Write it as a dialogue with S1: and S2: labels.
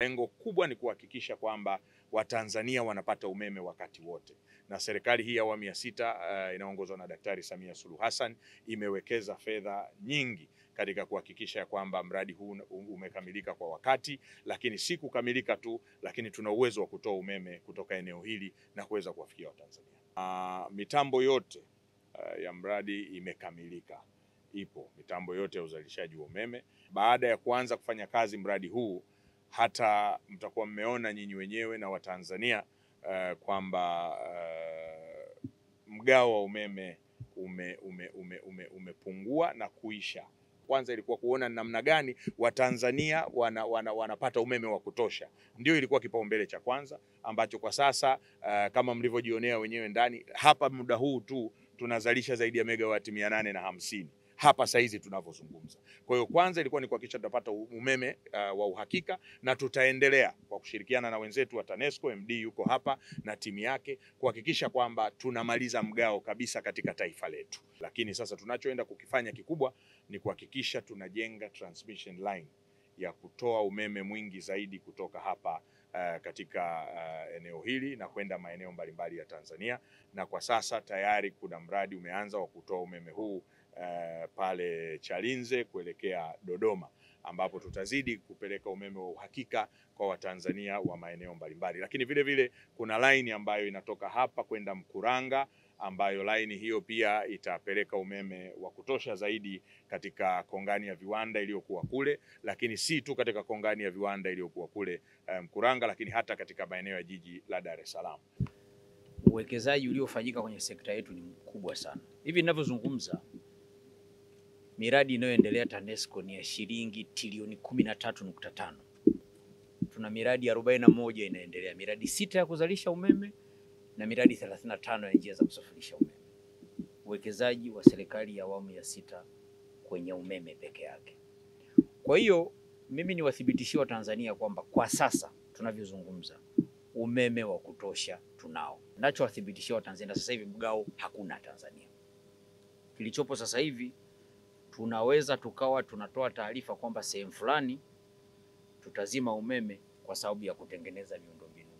S1: Lengo kubwa ni kuhakikisha kwamba Watanzania wanapata umeme wakati wote, na serikali hii ya awamu ya sita inaongozwa na Daktari Samia Suluhu Hassan imewekeza fedha nyingi katika kuhakikisha kwamba mradi huu umekamilika kwa wakati, lakini si kukamilika tu, lakini tuna uwezo wa kutoa umeme kutoka eneo hili na kuweza kuwafikia Watanzania. Mitambo yote ya mradi imekamilika, ipo mitambo yote ya uzalishaji wa umeme. Baada ya kuanza kufanya kazi mradi huu, hata mtakuwa mmeona nyinyi wenyewe na Watanzania kwamba mgao wa umeme umepungua na kuisha. Kwanza ilikuwa kuona namna gani Watanzania wanapata umeme wa kutosha, ndio ilikuwa kipaumbele cha kwanza, ambacho kwa sasa kama mlivyojionea wenyewe ndani hapa, muda huu tu tunazalisha zaidi ya megawati 850 hapa saizi tunavyozungumza. Kwa hiyo kwanza ilikuwa ni kuhakikisha tutapata umeme wa uhakika, na tutaendelea kwa kushirikiana na wenzetu wa TANESCO, MD yuko hapa na timu yake, kuhakikisha kwamba tunamaliza mgao kabisa katika taifa letu. Lakini sasa tunachoenda kukifanya kikubwa ni kuhakikisha tunajenga transmission line ya kutoa umeme mwingi zaidi kutoka hapa katika eneo hili na kwenda maeneo mbalimbali ya Tanzania, na kwa sasa tayari kuna mradi umeanza wa kutoa umeme huu pale Chalinze kuelekea Dodoma, ambapo tutazidi kupeleka umeme wa uhakika kwa Watanzania wa maeneo mbalimbali. Lakini vile vile kuna line ambayo inatoka hapa kwenda Mkuranga, ambayo line hiyo pia itapeleka umeme wa kutosha zaidi katika kongani ya viwanda iliyokuwa kule, lakini si tu katika kongani ya viwanda iliyokuwa kule Mkuranga, lakini hata katika maeneo ya jiji la Dar es Salaam.
S2: Uwekezaji uliofanyika kwenye sekta yetu ni mkubwa sana. Hivi ninavyozungumza, miradi inayoendelea TANESCO ni ya shilingi trilioni 13.5. Tuna miradi 41 inaendelea, miradi 6 ya kuzalisha umeme na miradi 35 ya njia za kusafirisha umeme. Uwekezaji wa serikali ya awamu ya sita kwenye umeme peke yake. Kwa hiyo mimi niwathibitishie Watanzania kwamba kwa sasa tunavyozungumza umeme wa kutosha tunao. Ninachowathibitishia Watanzania sasa hivi, mgao hakuna Tanzania. Kilichopo sasa hivi tunaweza tukawa tunatoa taarifa kwamba sehemu fulani tutazima umeme kwa sababu ya kutengeneza miundombinu.